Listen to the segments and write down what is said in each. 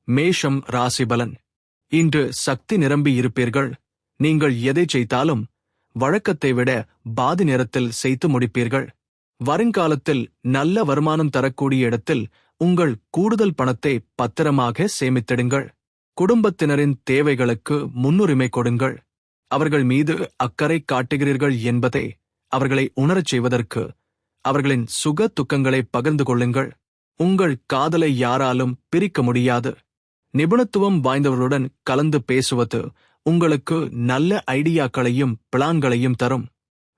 மேஷம் ராசிபலன். இன்று சக்தி நிரம்பி இருப்பீர்கள். நீங்கள் எதை செய்தாலும் வழக்கத்தை விட பாதி நேரத்தில் செய்து முடிப்பீர்கள். வருங்காலத்தில் நல்ல வருமானம் தரக்கூடிய இடத்தில் உங்கள் கூடுதல் பணத்தை பத்திரமாக சேமித்திடுங்கள். குடும்பத்தினரின் தேவைகளுக்கு முன்னுரிமை கொடுங்கள். அவர்கள் மீது அக்கறை காட்டுகிறீர்கள் என்பதை அவர்களை உணரச் செய்வதற்கு அவர்களின் சுக துக்கங்களை பகிர்ந்து கொள்ளுங்கள். உங்கள் காதலை யாராலும் பிரிக்க முடியாது. நிபுணத்துவம் வாய்ந்தவர்களுடன் கலந்து பேசுவது உங்களுக்கு நல்ல ஐடியாக்களையும் பிளான்களையும் தரும்.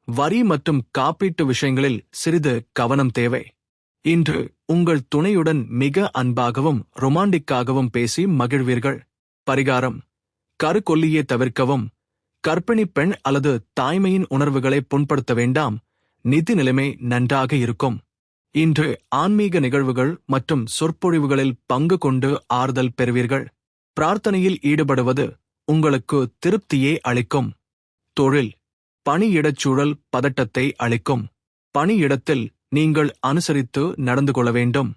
வரி மற்றும் காப்பீட்டு விஷயங்களில் சிறிது கவனம் தேவை. இன்று உங்கள் துணையுடன் மிக அன்பாகவும் ரொமாண்டிக்காகவும் பேசி மகிழ்வீர்கள். பரிகாரம்: கருக்கொல்லியை தவிர்க்கவும். கர்ப்பிணி பெண் அல்லது தாய்மையின் உணர்வுகளை புண்படுத்த வேண்டாம். நிதி நிலைமை நன்றாக இருக்கும். இன்று ஆன்மீக நிகழ்வுகள் மற்றும் சொற்பொழிவுகளில் பங்கு கொண்டு ஆறுதல் பெறுவீர்கள். பிரார்த்தனையில் ஈடுபடுவது உங்களுக்கு திருப்தியை அளிக்கும். தொழில்: பணியிடச் சூழல் பதட்டத்தை அளிக்கும். பணியிடத்தில் நீங்கள் அனுசரித்து நடந்து கொள்ள வேண்டும்.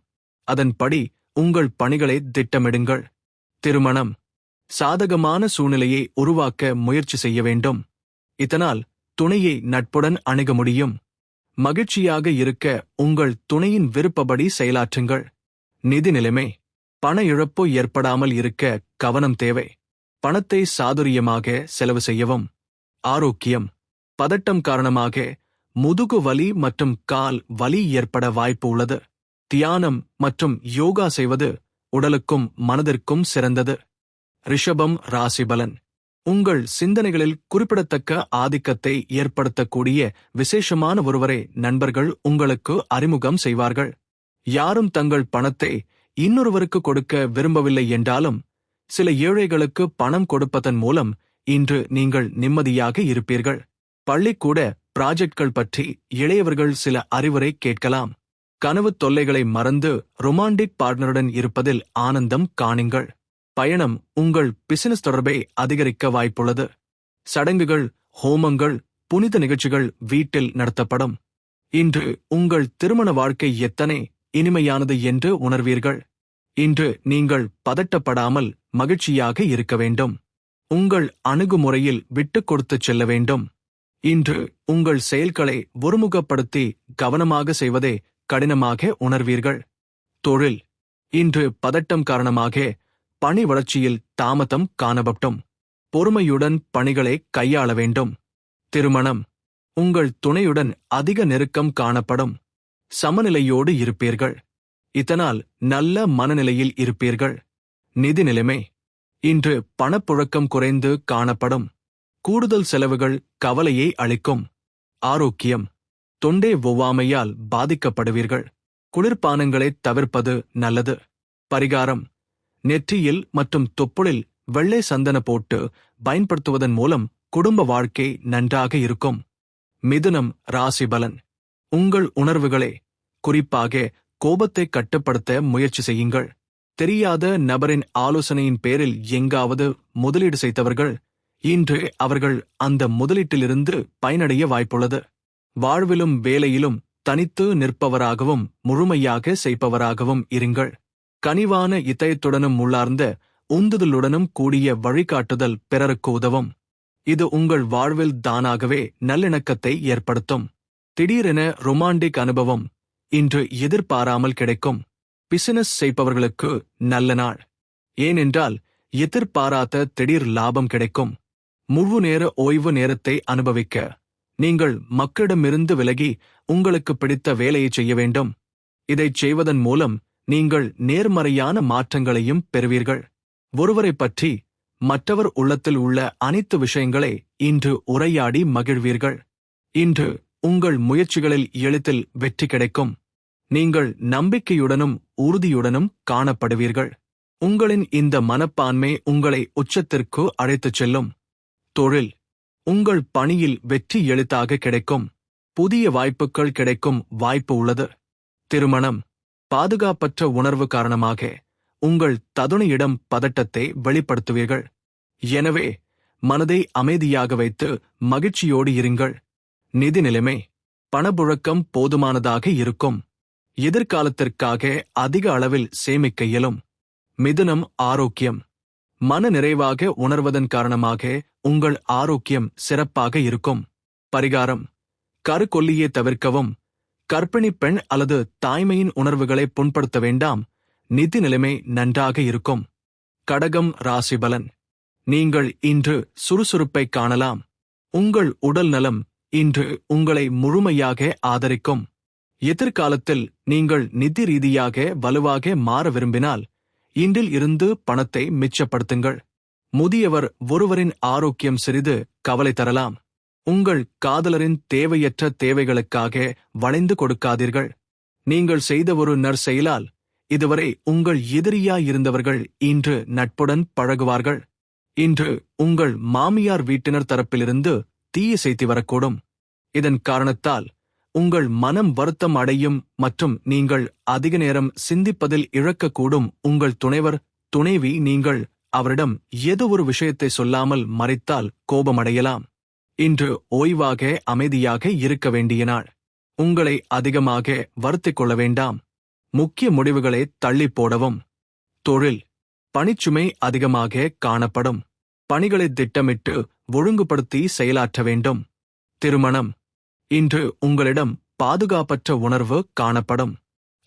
அதன்படி உங்கள் பணிகளை திட்டமிடுங்கள். திருமணம்: சாதகமான சூழ்நிலையை உருவாக்க முயற்சி செய்ய வேண்டும். இதனால் துணையை நட்புடன் அணுக முடியும். மகிழ்ச்சியாக இருக்க உங்கள் துணையின் விருப்பப்படி செயலாற்றுங்கள். நிதி நிலைமை: பண இழப்பு ஏற்படாமல் இருக்க கவனம் தேவை. பணத்தை சாதுரியமாக செலவு செய்யவும். ஆரோக்கியம்: பதட்டம் காரணமாக முதுகு வலி மற்றும் கால் வலி ஏற்பட வாய்ப்பு உள்ளது. தியானம் மற்றும் யோகா செய்வது உடலுக்கும் மனதிற்கும் சிறந்தது. ரிஷபம் ராசிபலன். உங்கள் சிந்தனைகளில் குறிப்பிடத்தக்க ஆதிக்கத்தை ஏற்படுத்தக்கூடிய விசேஷமான ஒருவரை நண்பர்கள் உங்களுக்கு அறிமுகம் செய்வார்கள். யாரும் தங்கள் பணத்தை இன்னொருவருக்கு கொடுக்க விரும்பவில்லை என்றாலும் சில ஏழைகளுக்கு பணம் கொடுப்பதன் மூலம் இன்று நீங்கள் நிம்மதியாக இருப்பீர்கள். பள்ளிக்கூட ப்ராஜெக்ட்கள் பற்றி இளையவர்கள் சில அறிவுரை கேட்கலாம். கனவு தொல்லைகளை மறந்து ரொமாண்டிக் பார்ட்னருடன் இருப்பதில் ஆனந்தம் காணுங்கள். பயணம் உங்கள் பிசினஸ் தொடர்பை அதிகரிக்க வாய்ப்புள்ளது. சடங்குகள், ஹோமங்கள், புனித நிகழ்ச்சிகள் வீட்டில் நடத்தப்படும். இன்று உங்கள் திருமண வாழ்க்கை எத்தனை இனிமையானது என்று உணர்வீர்கள். இன்று நீங்கள் பதட்டப்படாமல் மகிழ்ச்சியாக இருக்க வேண்டும். உங்கள் அணுகுமுறையில் விட்டுக் கொடுத்துச் செல்ல வேண்டும். இன்று உங்கள் செயல்களை ஒருமுகப்படுத்தி கவனமாக செய்வதே கடினமாக உணர்வீர்கள். தொழில்: இன்று பதட்டம் காரணமாக பணி வளர்ச்சியில் தாமதம் காணப்படும். பொறுமையுடன் பணிகளை கையாள வேண்டும். திருமணம்: உங்கள் துணையுடன் அதிக நெருக்கம் காணப்படும். சமநிலையோடு இருப்பீர்கள். இதனால் நல்ல மனநிலையில் இருப்பீர்கள். நிதி நிலைமை: இன்று பணப்புழக்கம் குறைந்து காணப்படும். கூடுதல் செலவுகள் கவலையை அளிக்கும். ஆரோக்கியம்: தொண்டை ஒவ்வாமையால் பாதிக்கப்படுவீர்கள். குளிர்பானங்களை தவிர்ப்பது நல்லது. பரிகாரம்: நெற்றியில் மற்றும் தொப்புளில் வெள்ளை சந்தன போட்டு பயன்படுத்துவதன் மூலம் குடும்ப வாழ்க்கை நன்றாக இருக்கும். மிதுனம் ராசிபலன். உங்கள் உணர்வுகளை, குறிப்பாக கோபத்தை கட்டுப்படுத்த முயற்சி செய்யுங்கள். தெரியாத நபரின் ஆலோசனையின் பேரில் எங்காவது முதலீடு செய்தவர்கள் இன்று அவர்கள் அந்த முதலீட்டிலிருந்து பயனடைய வாய்ப்புள்ளது. வாழ்விலும் வேலையிலும் தனித்து நிற்பவராகவும் முழுமையாக செய்பவராகவும் இருங்கள். கனிவான இதயத்துடனும் உள்ளார்ந்த உந்துதலுடனும் கூடிய வழிகாட்டுதல் பிறருக்கு உதவும். இது உங்கள் வாழ்வில் தானாகவே நல்லிணக்கத்தை ஏற்படுத்தும். திடீரென ரொமாண்டிக் அனுபவம் இன்று எதிர்பாராமல் கிடைக்கும். பிசினஸ் செய்பவர்களுக்கு நல்ல நாள். ஏனென்றால் எதிர்பாராத திடீர் லாபம் கிடைக்கும். முழு நேர ஓய்வு நேரத்தை அனுபவிக்க நீங்கள் மக்களிடமிருந்து விலகி உங்களுக்கு பிடித்த வேலையை செய்ய வேண்டும். இதைச் செய்வதன் மூலம் நீங்கள் நேர்மறையான மாற்றங்களையும் பெறுவீர்கள். ஒருவரை பற்றி மற்றவர் உள்ளத்தில் உள்ள அனைத்து விஷயங்களை இன்று உரையாடி மகிழ்வீர்கள். இன்று உங்கள் முயற்சிகளில் எளிதில் வெற்றி கிடைக்கும். நீங்கள் நம்பிக்கையுடனும் உறுதியுடனும் காணப்படுவீர்கள். உங்களின் இந்த மனப்பான்மை உங்களை உச்சத்திற்கு அழைத்துச் செல்லும். தொழில்: உங்கள் பணியில் வெற்றி எளிதாக கிடைக்கும். புதிய வாய்ப்புகள் கிடைக்கும் வாய்ப்பு உள்ளது. திருமணம்: பாதுகாப்பற்ற உணர்வு காரணமாக உங்கள் ததுணையிடம் பதட்டத்தை வெளிப்படுத்துவீர்கள். எனவே மனதை அமைதியாக வைத்து மகிழ்ச்சியோடு இருங்கள். நிதி நிலைமை: பணப்புழக்கம் போதுமானதாக இருக்கும். எதிர்காலத்திற்காக அதிக அளவில் சேமிக்க இயலும். மிதுனம் ஆரோக்கியம். மன நிறைவாக உணர்வதன் காரணமாக உங்கள் ஆரோக்கியம் சிறப்பாக இருக்கும். பரிகாரம்: கருக்கொல்லியை தவிர்க்கவும். கர்ப்பிணி பெண் அல்லது தாய்மையின் உணர்வுகளை புண்படுத்த வேண்டாம். நிதி நிலைமை நன்றாக இருக்கும். கடகம் ராசிபலன். நீங்கள் இன்று சுறுசுறுப்பை காணலாம். உங்கள் உடல் நலம் இன்று உங்களை முழுமையாக ஆதரிக்கும். எதிர்காலத்தில் நீங்கள் நிதி ரீதியாக வலுவாக மாற விரும்பினால் இன்றில் இருந்து பணத்தை மிச்சப்படுத்துங்கள். முதியவர் ஒருவரின் ஆரோக்கியம் சிறிது கவலை தரலாம். உங்கள் காதலரின் தேவையற்ற தேவைகளுக்காக வளைந்து கொடுக்காதீர்கள். நீங்கள் செய்த ஒரு நற்செயலால் இதுவரை உங்கள் எதிரியாயிருந்தவர்கள் இன்று நட்புடன் பழகுவார்கள். இன்று உங்கள் மாமியார் வீட்டினர் தரப்பிலிருந்து தீய செய்தி வரக்கூடும். இதன் காரணத்தால் உங்கள் மனம் வருத்தம் அடையும் மற்றும் நீங்கள் அதிக நேரம் சிந்திப்பதில் இழக்கக்கூடும். உங்கள் துணைவர் துணைவி நீங்கள் அவரிடம் ஏதோ ஒரு விஷயத்தை சொல்லாமல் மறைத்தால் கோபமடையலாம். இன்று ஓய்வாக அமைதியாக இருக்க வேண்டிய நாள். உங்களை அதிகமாக வருத்திக் கொள்ள வேண்டாம். முக்கிய முடிவுகளை தள்ளி போடவும். தொழில் பணிச்சுமை அதிகமாக காணப்படும். பணிகளை திட்டமிட்டு ஒழுங்குபடுத்தி செயலாற்ற வேண்டும். திருமணம் இன்று உங்களிடம் பாதுகாப்பற்ற உணர்வு காணப்படும்.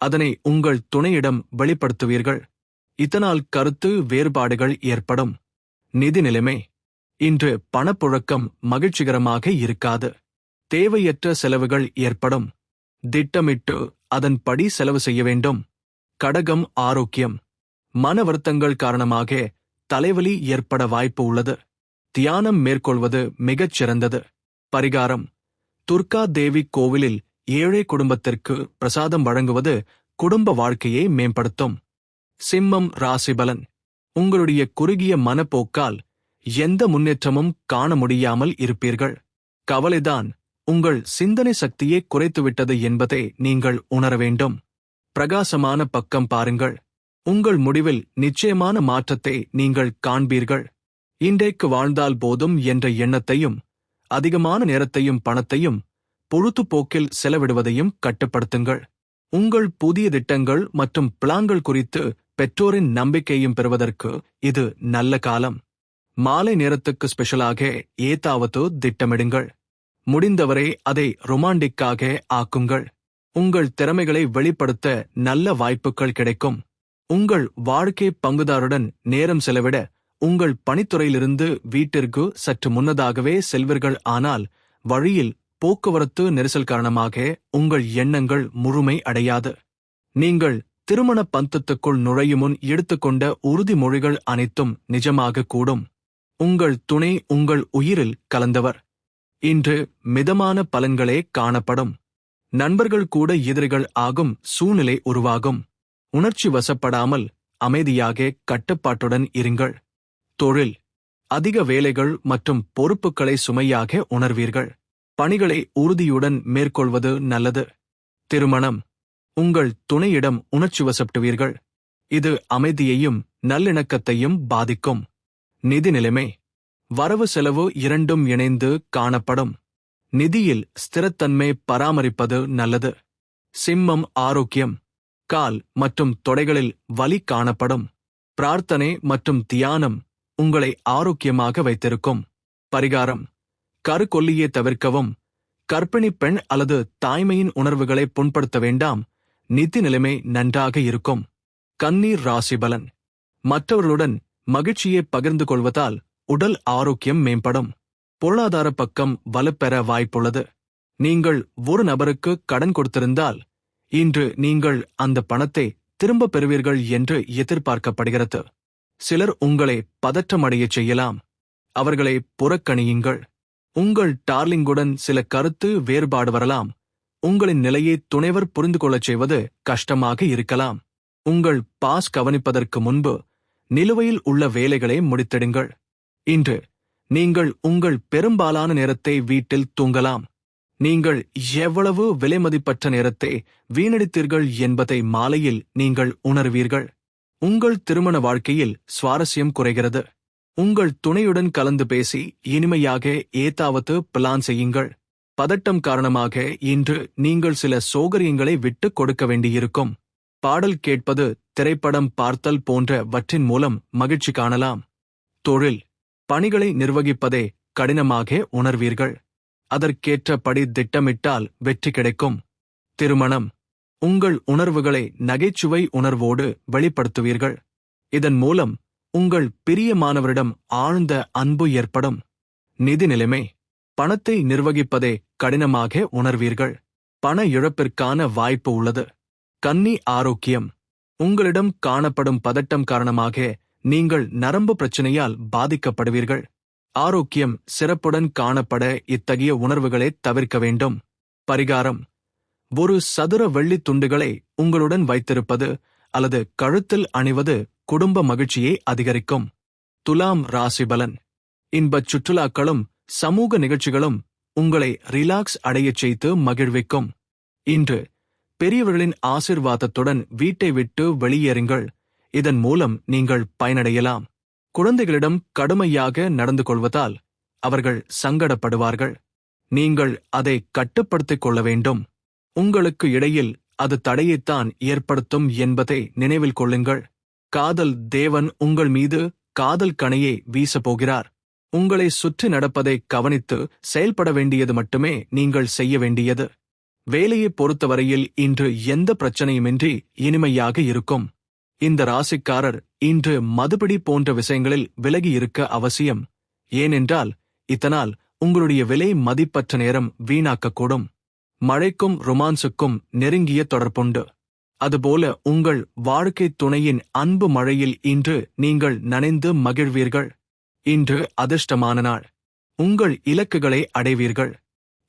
அதனை உங்கள் துணையிடம் வெளிப்படுத்துவீர்கள். இதனால் கருத்து வேறுபாடுகள் ஏற்படும். நிதி நிலைமை இன்று பணப்புழக்கம் மகிழ்ச்சிகரமாக இருக்காது. தேவையற்ற செலவுகள் ஏற்படும். திட்டமிட்டு அதன்படி செலவு செய்ய வேண்டும். கடகம் ஆரோக்கியம். மன வருத்தங்கள் காரணமாக தலைவலி ஏற்பட வாய்ப்பு உள்ளது. தியானம் மேற்கொள்வது மிகச் சிறந்தது. பரிகாரம்: துர்கா தேவி கோவிலில் ஏழை குடும்பத்திற்கு பிரசாதம் வழங்குவது குடும்ப வாழ்க்கையை மேம்படுத்தும். சிம்மம் ராசிபலன். உங்களுடைய குறுகிய மனப்போக்கால் எந்த முன்னேற்றமும் காண முடியாமல் இருப்பீர்கள். கவலைதான் உங்கள் சிந்தனை சக்தியை குறைத்துவிட்டது என்பதை நீங்கள் உணர வேண்டும். பிரகாசமான பக்கம் பாருங்கள். உங்கள் முடிவில் நிச்சயமான மாற்றத்தை நீங்கள் காண்பீர்கள். இன்றைக்கு வாழ்ந்தால் போதும் என்ற எண்ணத்தையும் அதிகமான நேரத்தையும் பணத்தையும் பொழுதுபோக்கில் செலவிடுவதையும் கட்டுப்படுத்துங்கள். உங்கள் புதிய திட்டங்கள் மற்றும் பிளான்கள் குறித்து பெற்றோரின் நம்பிக்கையும் பெறுவதற்கு இது நல்ல காலம். மாலை நேரத்துக்கு ஸ்பெஷலாக ஏதாவது திட்டமிடுங்கள். முடிந்தவரை அதை ரொமாண்டிக்காக ஆக்குங்கள். உங்கள் திறமைகளை வெளிப்படுத்த நல்ல வாய்ப்புகள் கிடைக்கும். உங்கள் வாழ்க்கை பங்குதாருடன் நேரம் செலவிட உங்கள் பணித்துறையிலிருந்து வீட்டிற்கு சற்று முன்னதாகவே செல்வீர்கள். ஆனால் வழியில் போக்குவரத்து நெரிசல் காரணமாக உங்கள் எண்ணங்கள் முழுமை அடையாது. நீங்கள் திருமண பந்தத்துக்குள் நுழையும் முன் எடுத்துக்கொண்ட உறுதிமொழிகள் அனைத்தும் நிஜமாக கூடும். உங்கள் துணை உங்கள் உயிரில் கலந்தவர். இன்று மிதமான பலன்களே காணப்படும். நண்பர்கள் கூட எதிரிகள் ஆகும் சூழ்நிலை உருவாகும். உணர்ச்சி வசப்படாமல் அமைதியாக கட்டுப்பாட்டுடன் இருங்கள். தொழில் அதிக வேலைகள் மற்றும் பொறுப்புகளை சுமையாக உணர்வீர்கள். பணிகளை உறுதியுடன் மேற்கொள்வது நல்லது. திருமணம் உங்கள் துணையிடம் உணர்ச்சி வசப்படுவீர்கள். இது அமைதியையும் நல்லிணக்கத்தையும் பாதிக்கும். நிதி நிலைமை வரவு செலவு இரண்டும் இணைந்து காணப்படும். நிதியில் ஸ்திரத்தன்மை பராமரிப்பது நல்லது. சிம்மம் ஆரோக்கியம் கால் மற்றும் தொடைகளில் வலி காணப்படும். பிரார்த்தனை மற்றும் தியானம் உங்களை ஆரோக்கியமாக வைத்திருக்கும். பரிகாரம்: கருக்கொல்லியை தவிர்க்கவும். கர்ப்பிணி பெண் அல்லது தாய்மையின் உணர்வுகளை புண்படுத்த வேண்டாம். நிதி நிலைமை நன்றாக இருக்கும். கன்னீர் ராசிபலன். மற்றவர்களுடன் மகிழ்ச்சியை பகிர்ந்து கொள்வதால் உடல் ஆரோக்கியம் மேம்படும். பொருளாதார பக்கம் வலுப்பெற வாய்ப்புள்ளது. நீங்கள் ஒரு நபருக்கு கடன் கொடுத்திருந்தால் இன்று நீங்கள் அந்த பணத்தை திரும்ப பெறுவீர்கள் என்று எதிர்பார்க்கப்படுகிறது. சிலர் உங்களை பதற்றமடையச் செய்யலாம். அவர்களை புறக்கணியுங்கள். உங்கள் டார்லிங்குடன் சில கருத்து வேறுபாடு வரலாம். உங்களின் நிலையை துணைவர் புரிந்து கொள்ளச் செய்வது கஷ்டமாக இருக்கலாம். உங்கள் பாஸ் கவனிப்பதற்கு முன்பு நிலுவையில் உள்ள வேலைகளை முடித்திடுங்கள். இன்று நீங்கள் உங்கள் பெரும்பாலான நேரத்தை வீட்டில் தூங்கலாம். நீங்கள் எவ்வளவு விலைமதிப்பற்ற நேரத்தை வீணடித்தீர்கள் என்பதை மாலையில் நீங்கள் உணர்வீர்கள். உங்கள் திருமண வாழ்க்கையில் சுவாரஸ்யம் குறைகிறது. உங்கள் துணையுடன் கலந்து பேசி இனிமையாக ஏதாவது பிளான் செய்யுங்கள். பதட்டம் காரணமாக இன்று நீங்கள் சில சௌகரியங்களை விட்டுக் கொடுக்க வேண்டியிருக்கும். பாடல் கேட்பது, திரைப்படம் பார்த்தல் போன்றவற்றின் மூலம் மகிழ்ச்சி காணலாம். தொழில் பணிகளை நிர்வகிப்பதே கடினமாக உணர்வீர்கள். அதற்கேற்றபடி திட்டமிட்டால் வெற்றி கிடைக்கும். திருமணம் உங்கள் உணர்வுகளை நகைச்சுவை உணர்வோடு வெளிப்படுத்துவீர்கள். இதன் மூலம் உங்கள் பிரியமானவரிடம் ஆழ்ந்த அன்பு ஏற்படும். நிதி நிலைமை பணத்தை நிர்வகிப்பதே கடினமாக உணர்வீர்கள். பண இழப்பிற்கான வாய்ப்பு உள்ளது. கன்னி ஆரோக்கியம் உங்களிடம் காணப்படும் பதட்டம் காரணமாக நீங்கள் நரம்பு பிரச்சனையால் பாதிக்கப்படுவீர்கள். ஆரோக்கியம் சிறப்புடன் காணப்பட இத்தகைய உணர்வுகளை தவிர்க்க வேண்டும். பரிகாரம் ஒரு சதுர வெள்ளித் துண்டுகளை உங்களுடன் வைத்திருப்பது அல்லது கழுத்தில் அணிவது குடும்ப மகிழ்ச்சியை அதிகரிக்கும். துலாம் ராசிபலன் இன்பச் சுற்றுலாக்களும் சமூக நிகழ்ச்சிகளும் உங்களை ரிலாக்ஸ் அடையச் செய்து மகிழ்விக்கும். இன்று பெரியவர்களின் ஆசிர்வாதத்துடன் வீட்டை விட்டு வெளியேறுங்கள். இதன் மூலம் நீங்கள் பயனடையலாம். குழந்தைகளிடம் கடுமையாக நடந்து கொள்வதால் அவர்கள் சங்கடப்படுவார்கள். நீங்கள் அதை கட்டுப்படுத்திக் கொள்ள வேண்டும். உங்களுக்கு இடையில் அது தடையைத்தான் ஏற்படுத்தும் என்பதை நினைவில் கொள்ளுங்கள். காதல் தேவன் உங்கள் மீது காதல் கணையை வீசப்போகிறார். உங்களை சுற்றி நடப்பதை கவனித்து செயல்பட வேண்டியது மட்டுமே நீங்கள் செய்ய வேண்டியது. வேலையை பொறுத்தவரையில் இன்று எந்த பிரச்சனையுமின்றி இனிமையாக இருக்கும். இந்த ராசிக்காரர் இன்று மதுபிடி போன்ற விஷயங்களில் விலகி இருக்க அவசியம். ஏனென்றால் இதனால் உங்களுடைய விலை மதிப்பற்ற நேரம் வீணாக்கக்கூடும். மழைக்கும் ரொமான்ஸுக்கும் நெருங்கிய தொடர்புண்டு. அதுபோல உங்கள் வாழ்க்கைத் துணையின் அன்பு மழையில் இன்று நீங்கள் நனைந்து மகிழ்வீர்கள். இன்று அதிர்ஷ்டமான நாள். உங்கள் இலக்குகளை அடைவீர்கள்.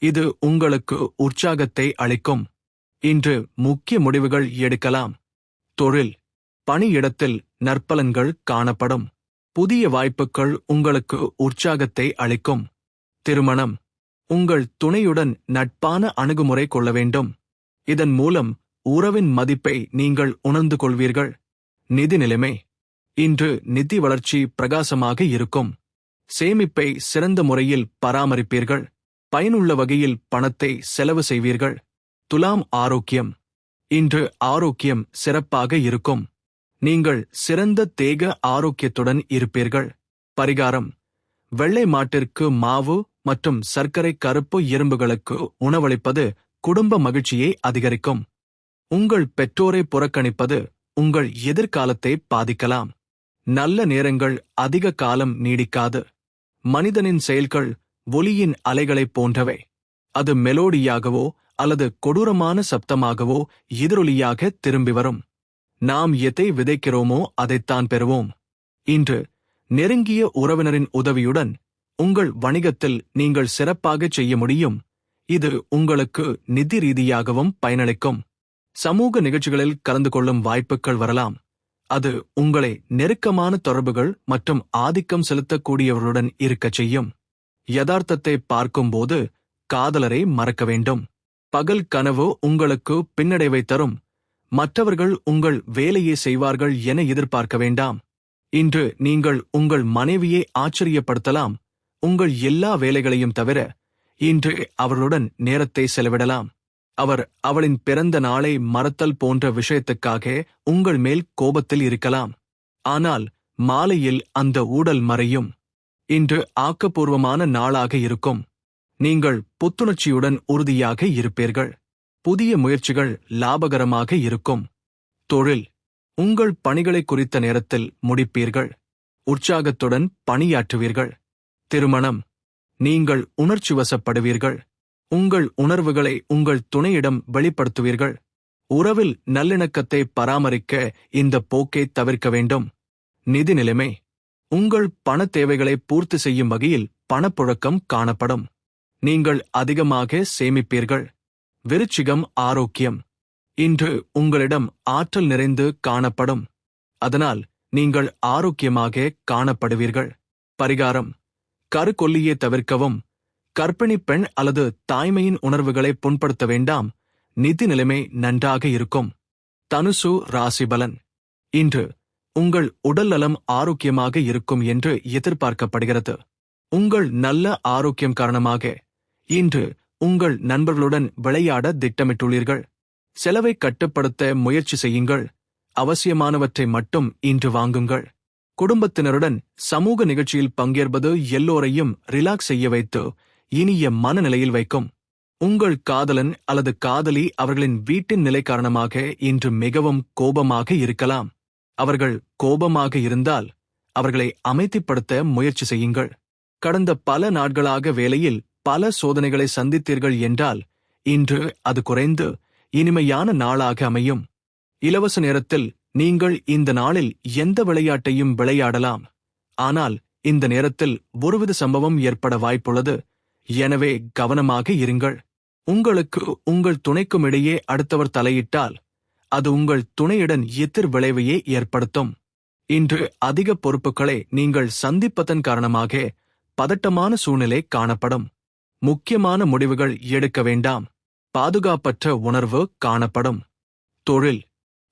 இது உங்களுக்கு உற்சாகத்தை அளிக்கும். இன்று முக்கிய முடிவுகள் எடுக்கலாம். தொழில் பணியிடத்தில் நற்பலன்கள் காணப்படும். புதிய வாய்ப்புகள் உங்களுக்கு உற்சாகத்தை அளிக்கும். திருமணம் உங்கள் துணையுடன் நட்பான அணுகுமுறை கொள்ள வேண்டும். இதன் மூலம் உறவின் மதிப்பை நீங்கள் உணர்ந்து கொள்வீர்கள். நிதி நிலைமை இன்று நிதி வளர்ச்சி பிரகாசமாக இருக்கும். சேமிப்பை சிறந்த முறையில் பராமரிப்பீர்கள். பயனுள்ள வகையில் பணத்தை செலவு செய்வீர்கள். துலாம் ஆரோக்கியம் இன்று ஆரோக்கியம் சிறப்பாக இருக்கும். நீங்கள் சிறந்த தேக ஆரோக்கியத்துடன் இருப்பீர்கள். பரிகாரம் வெள்ளை மாட்டிற்கு மாவு மற்றும் சர்க்கரை கருப்பு எறும்புகளுக்கு உணவளிப்பது குடும்ப மகிழ்ச்சியை அதிகரிக்கும். உங்கள் பெற்றோரை புறக்கணிப்பது உங்கள் எதிர்காலத்தை பாதிக்கலாம். நல்ல நேரங்கள் அதிக காலம் நீடிக்காது. மனிதனின் செயல்கள் ஒலியின் அலைகளைப் போன்றவை. அது மெலோடியாகவோ அல்லது கொடூரமான சப்தமாகவோ எதிரொலியாக திரும்பி வரும். நாம் எதை விதைக்கிறோமோ அதைத்தான் பெறுவோம். இன்று நெருங்கிய உறவினரின் உதவியுடன் உங்கள் வணிகத்தில் நீங்கள் சிறப்பாக செய்ய முடியும். இது உங்களுக்கு நிதி ரீதியாகவும் பயனளிக்கும். சமூக நிகழ்ச்சிகளில் கலந்து கொள்ளும் வாய்ப்புகள் வரலாம். அது உங்களை நெருக்கமான தொடர்புகள் மற்றும் ஆதிக்கம் செலுத்தக்கூடியவர்களுடன் இருக்கச் செய்யும். யதார்த்தத்தை பார்க்கும்போது காதலரை மறக்க வேண்டும். பகல் கனவு உங்களுக்கு பின்னடைவை தரும். மற்றவர்கள் உங்கள் வேலையை செய்வார்கள் என எதிர்பார்க்க வேண்டாம். இன்று நீங்கள் உங்கள் மனைவியை ஆச்சரியப்படுத்தலாம். உங்கள் எல்லா வேலைகளையும் தவிர இன்று அவர்களுடன் நேரத்தை செலவிடலாம். அவர் அவளின் பிறந்த நாளை மறத்தல் போன்ற விஷயத்துக்காக உங்கள் மேல் கோபத்தில் இருக்கலாம். ஆனால் மாலையில் அந்த ஊடல் மறையும். இன்று ஆக்கப்பூர்வமான நாளாக இருக்கும். நீங்கள் புத்துணர்ச்சியுடன் உறுதியாக இருப்பீர்கள். புதிய முயற்சிகள் லாபகரமாக இருக்கும். தொழில் உங்கள் பணிகளை குறித்த நேரத்தில் முடிப்பீர்கள். உற்சாகத்துடன் பணியாற்றுவீர்கள். திருமணம் நீங்கள் உணர்ச்சிவசப்படுவீர்கள். உங்கள் உணர்வுகளை உங்கள் துணையிடம் வெளிப்படுத்துவீர்கள். உறவில் நல்லிணக்கத்தை பராமரிக்க இந்த போக்கை தவிர்க்க வேண்டும். நிதி நிலைமை உங்கள் பண தேவைகளை பூர்த்தி செய்யும் வகையில் பணப்புழக்கம் காணப்படும். நீங்கள் அதிகமாக சேமிப்பீர்கள். விருச்சிகம் ஆரோக்கியம் இன்று உங்களிடம் ஆற்றல் நிறைந்து காணப்படும். அதனால் நீங்கள் ஆரோக்கியமாக காணப்படுவீர்கள். பரிகாரம் கருக்கொல்லியை தவிர்க்கவும். கர்ப்பிணி பெண் அல்லது தாய்மையின் உணர்வுகளை புண்படுத்த வேண்டாம். நிதி நிலைமை நன்றாக இருக்கும். தனுசு ராசிபலன் இன்று உங்கள் உடல் நலம் ஆரோக்கியமாக இருக்கும் என்று எதிர்பார்க்கப்படுகிறது. உங்கள் நல்ல ஆரோக்கியம் காரணமாக இன்று உங்கள் நண்பர்களுடன் விளையாட திட்டமிட்டுள்ளீர்கள். செலவை கட்டுப்படுத்த முயற்சி செய்யுங்கள். அவசியமானவற்றை மட்டும் இன்று வாங்குங்கள். குடும்பத்தினருடன் சமூக நிகழ்ச்சியில் பங்கேற்பது எல்லோரையும் ரிலாக்ஸ் செய்ய வைத்து இனிய மனநிலையில் வைக்கும். உங்கள் காதலன் அல்லது காதலி அவர்களின் வீட்டின் நிலை காரணமாக இன்று மிகவும் கோபமாக இருக்கலாம். அவர்கள் கோபமாக இருந்தால் அவர்களை அமைதிப்படுத்த முயற்சி செய்யுங்கள். கடந்த பல நாட்களாக வேலையில் பல சோதனைகளை சந்தித்தீர்கள் என்றால் இன்று அது குறைந்து இனிமையான நாளாக அமையும். இலவச நேரத்தில் நீங்கள் இந்த நாளில் எந்த விளையாட்டையும் விளையாடலாம். ஆனால் இந்த நேரத்தில் ஒருவித சம்பவம் ஏற்பட வாய்ப்புள்ளது. எனவே கவனமாக இருங்கள். உங்களுக்கு உங்கள் துணைக்கும் இடையே அடுத்தவர் தலையிட்டால் அது உங்கள் துணையுடன் எதிர் விளைவையே ஏற்படுத்தும். இன்று அதிக பொறுப்புகளை நீங்கள் சந்திப்பதன் காரணமாக பதட்டமான சூழ்நிலை காணப்படும். முக்கியமான முடிவுகள் எடுக்க வேண்டாம். பாதுகாப்பற்ற உணர்வு காணப்படும். தொழில்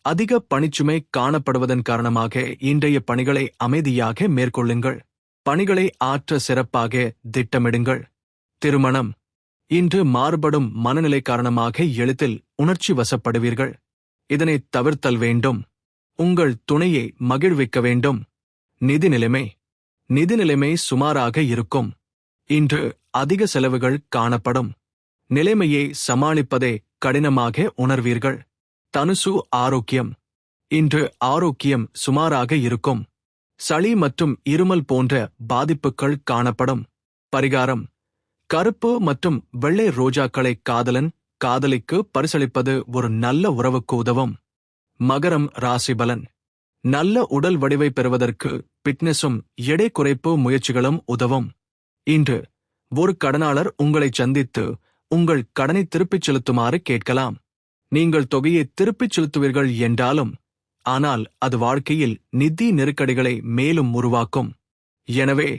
அதிக பணிச்சுமை காணப்படுவதன் காரணமாக இன்றைய பணிகளை அமைதியாக மேற்கொள்ளுங்கள். பணிகளை ஆற்ற சிறப்பாக திட்டமிடுங்கள். திருமணம் இன்று மாறுபடும் மனநிலை காரணமாக எளிதில் உணர்ச்சி வசப்படுவீர்கள். இதனை தவிர்த்தல் வேண்டும். உங்கள் துணையை மகிழ்விக்க வேண்டும். நிதிநிலைமை சுமாராக இருக்கும். இன்று அதிக செலவுகள் காணப்படும். நிலைமையை சமாளிப்பதே கடினமாக உணர்வீர்கள். தனுசு ஆரோக்கியம் இன்று ஆரோக்கியம் சுமாராக இருக்கும். சளி மற்றும் இருமல் போன்ற பாதிப்புகள் காணப்படும். பரிகாரம் கருப்பு மற்றும் வெள்ளை ரோஜாக்களை காதலன் காதலிக்கு பரிசளிப்பது ஒரு நல்ல உறவுக்கு உதவும். மகரம் ராசிபலன் நல்ல உடல் வடிவை பெறுவதற்கு பிட்னஸும் எடை குறைப்பு முயற்சிகளும் உதவும். இன்று ஒரு கடனாளர் உங்களை சந்தித்து உங்கள் கடனை திருப்பிச் செலுத்துமாறு கேட்கலாம். நீங்கள் தொகையை திருப்பிச் செலுத்துவீர்கள் என்றாலும் ஆனால் அது வாழ்க்கையில் நிதி நெருக்கடிகளை மேலும் உருவாக்கும். எனவே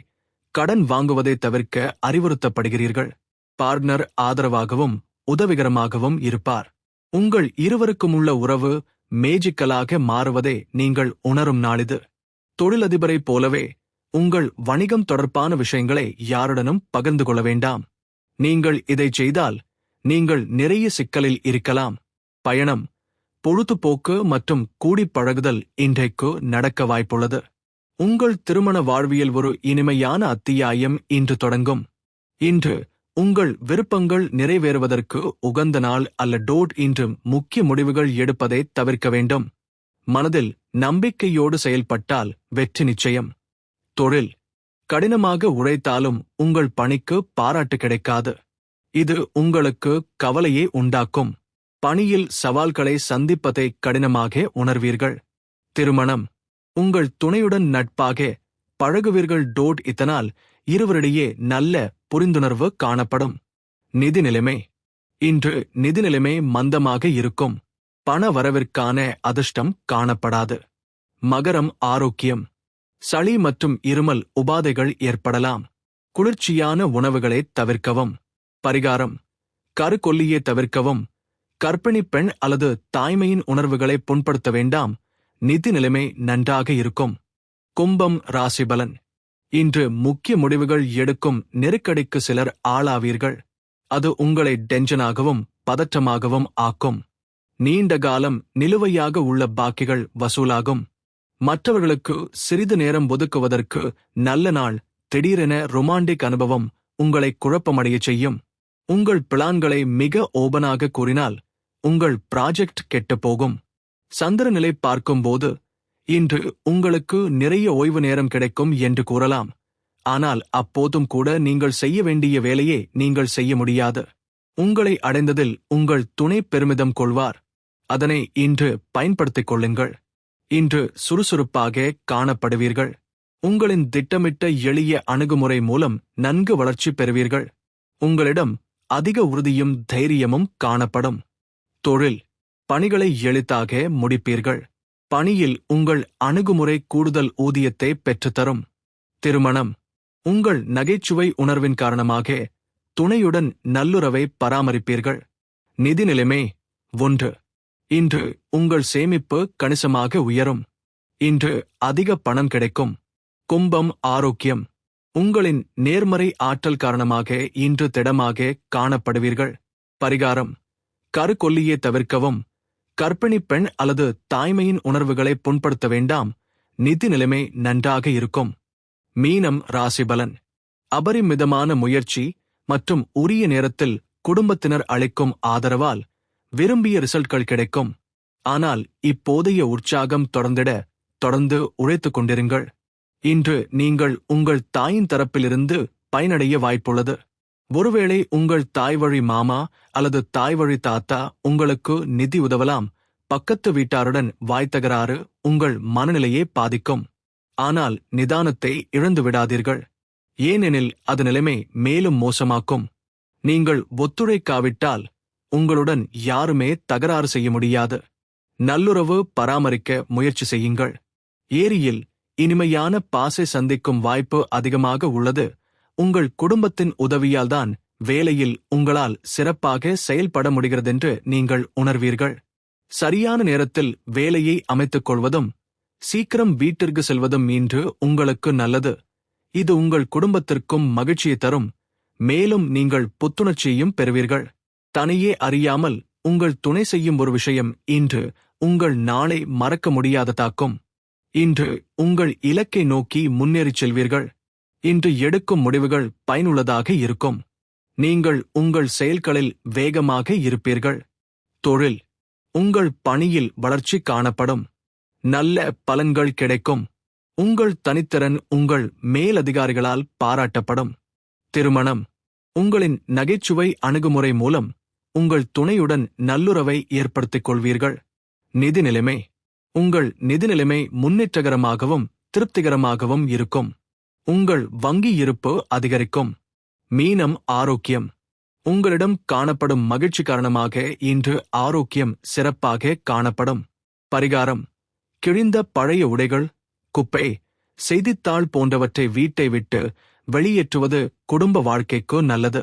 கடன் வாங்குவதை தவிர்க்க அறிவுறுத்தப்படுகிறீர்கள். பார்ட்னர் ஆதரவாகவும் உதவிகரமாகவும் இருப்பார். உங்கள் இருவருக்கும் உள்ள உறவு மேஜிக்கலாக மாறுவதை நீங்கள் உணரும் நாளிது. தொழிலதிபரைப் போலவே உங்கள் வணிகம் தொடர்பான விஷயங்களை யாருடனும் பகிர்ந்து கொள்ள வேண்டாம். நீங்கள் இதை செய்தால் நீங்கள் நிறைய சிக்கலில் இருக்கலாம். பயணம் பொழுதுபோக்கு மற்றும் கூடிப் பழகுதல் இன்றைக்கு நடக்க வாய்ப்புள்ளது. உங்கள் திருமண வாழ்வியல் ஒரு இனிமையான அத்தியாயம் இன்று தொடங்கும். இன்று உங்கள் விருப்பங்கள் நிறைவேறுவதற்கு உகந்த நாள் அல்ல. இன்று முக்கிய முடிவுகள் எடுப்பதை தவிர்க்க வேண்டும். மனதில் நம்பிக்கையோடு செயல்பட்டால் வெற்றி நிச்சயம். தொழில் கடினமாக உழைத்தாலும் உங்கள் பணிக்கு பாராட்டு கிடைக்காது. இது உங்களுக்கு கவலையை உண்டாக்கும். பணியில் சவால்களை சந்திப்பதை கடினமாக உணர்வீர்கள். திருமணம் உங்கள் துணையுடன் நட்பாக பழகுவீர்கள். இதனால் இருவரிடையே நல்ல புரிந்துணர்வு காணப்படும். நிதிநிலைமை இன்று நிதிநிலைமை மந்தமாக இருக்கும். பண வரவிற்கான அதிர்ஷ்டம் காணப்படாது. மகரம் ஆரோக்கியம் சளி மற்றும் இருமல் உபாதைகள் ஏற்படலாம். குளிர்ச்சியான உணவுகளை தவிர்க்கவும். பரிகாரம் கருக்கொல்லியை தவிர்க்கவும். கர்ப்பிணி பெண் அல்லது தாய்மையின் உணர்வுகளை புண்படுத்த வேண்டாம். நிதி நிலைமை நன்றாக இருக்கும். கும்பம் ராசிபலன் இன்று முக்கிய முடிவுகள் எடுக்கும் நெருக்கடிக்கு சிலர் ஆளாவீர்கள். அது உங்களை டென்ஷனாகவும் பதற்றமாகவும் ஆக்கும். நீண்ட காலம் நிலுவையாக உள்ள பாக்கிகள் வசூலாகும். மற்றவர்களுக்கு சிறிது நேரம் ஒதுக்குவதற்கு நல்ல நாள். திடீரென ரொமான்டிக் அனுபவம் உங்களை குழப்பமடைய செய்யும். உங்கள் பிளான்களை மிக ஓபனாக கூறினால் உங்கள் ப்ராஜெக்ட் கெட்டுப்போகும். சந்திர நிலை பார்க்கும்போது இன்று உங்களுக்கு நிறைய ஓய்வு நேரம் கிடைக்கும் என்று கூறலாம். ஆனால் அப்போதும் கூட நீங்கள் செய்ய வேண்டிய வேலையை நீங்கள் செய்ய முடியாது. உங்களை அடைந்ததில் உங்கள் துணை பெருமிதம் கொள்வார். அதனை இன்று பயன்படுத்திக் கொள்ளுங்கள். இன்று சுறுசுறுப்பாக காணப்படுவீர்கள். உங்களின் திட்டமிட்ட எளிய அணுகுமுறை மூலம் நன்கு வளர்ச்சி பெறுவீர்கள். உங்களிடம் அதிக உறுதியும் தைரியமும் காணப்படும். தொழில் பணிகளை எளிதாக முடிப்பீர்கள். பணியில் உங்கள் அணுகுமுறை கூடுதல் ஊதியத்தை பெற்றுத்தரும். திருமணம் உங்கள் நகைச்சுவை உணர்வின் காரணமாக துணையுடன் நல்லுறவை பராமரிப்பீர்கள். நிதிநிலைமை 1. இன்று உங்கள் சேமிப்பு கணிசமாக உயரும். இன்று அதிக பணம் கிடைக்கும். கும்பம் ஆரோக்கியம் உங்களின் நேர்மறை ஆற்றல் காரணமாக இன்று திடமாக காணப்படுவீர்கள். பரிகாரம் கருக்கொல்லியை தவிர்க்கவும். கர்ப்பிணி பெண் அல்லது தாய்மையின் உணர்வுகளை புண்படுத்த வேண்டாம். நிதி நிலைமை நன்றாக இருக்கும். மீனம் ராசிபலன். அபரிமிதமான முயற்சி மற்றும் உரிய நேரத்தில் குடும்பத்தினர் அளிக்கும் ஆதரவால் விரும்பிய ரிசல்ட்கள் கிடைக்கும். ஆனால் இப்போதைய உற்சாகம் தொடர்ந்து உழைத்துக் கொண்டிருங்கள். இன்று நீங்கள் உங்கள் தாயின் தரப்பிலிருந்து பயனடைய வாய்ப்புள்ளது. ஒருவேளை உங்கள் தாய்வழி மாமா அல்லது தாய்வழி தாத்தா உங்களுக்கு நிதி உதவலாம். பக்கத்து வீட்டாருடன் வாய்த்தகராறு உங்கள் மனநிலையை பாதிக்கும். ஆனால் நிதானத்தை இழந்து விடாதீர்கள். ஏனெனில் அது நிலைமை மேலும் மோசமாக்கும். நீங்கள் ஒத்துழைக்காவிட்டால் உங்களுடன் யாருமே தகராறு செய்ய முடியாது. நல்லுறவு பராமரிக்க முயற்சி செய்யுங்கள். ஏரியில் இனிமையான பாசை சந்திக்கும் வாய்ப்பு அதிகமாக உள்ளது. உங்கள் குடும்பத்தின் உதவியால்தான் வேலையில் உங்களால் சிறப்பாக செயல்பட முடிகிறதென்று நீங்கள் உணர்வீர்கள். சரியான நேரத்தில் வேலையை அமைத்துக் கொள்வதும் சீக்கிரம் வீட்டிற்கு செல்வதும் இன்று உங்களுக்கு நல்லது. இது உங்கள் குடும்பத்திற்கும் மகிழ்ச்சியை தரும். மேலும் நீங்கள் புத்துணர்ச்சியையும் பெறுவீர்கள். தனியே அறியாமல் உங்கள் துணை செய்யும் ஒரு விஷயம் இன்று உங்கள் நாளை மறக்க முடியாததாக்கும். இன்று உங்கள் இலக்கை நோக்கி முன்னேறிச் செல்வீர்கள். இன்று எடுக்கும் முடிவுகள் பயனுள்ளதாக இருக்கும். நீங்கள் உங்கள் செயல்களில் வேகமாக இருப்பீர்கள். தொழில். உங்கள் பணியில் வளர்ச்சி காணப்படும். நல்ல பலன்கள் கிடைக்கும். உங்கள் தனித்திறன் உங்கள் மேலதிகாரிகளால் பாராட்டப்படும். திருமணம். உங்களின் நகைச்சுவை அணுகுமுறை மூலம் உங்கள் துணையுடன் நல்லுறவை ஏற்படுத்திக் கொள்வீர்கள். நிதி நிலைமை. உங்கள் நிதி நிலைமை முன்னேற்றகரமாகவும் திருப்திகரமாகவும் இருக்கும். உங்கள் வங்கி இருப்பு அதிகரிக்கும். மீனம் ஆரோக்கியம். உங்களிடம் காணப்படும் மகிழ்ச்சி காரணமாக இன்று ஆரோக்கியம் சிறப்பாக காணப்படும். பரிகாரம். கிழிந்த பழைய உடைகள், குப்பை, செய்தித்தாள் போன்றவற்றை வீட்டை விட்டு வெளியேற்றுவது குடும்ப வாழ்க்கைக்கு நல்லது.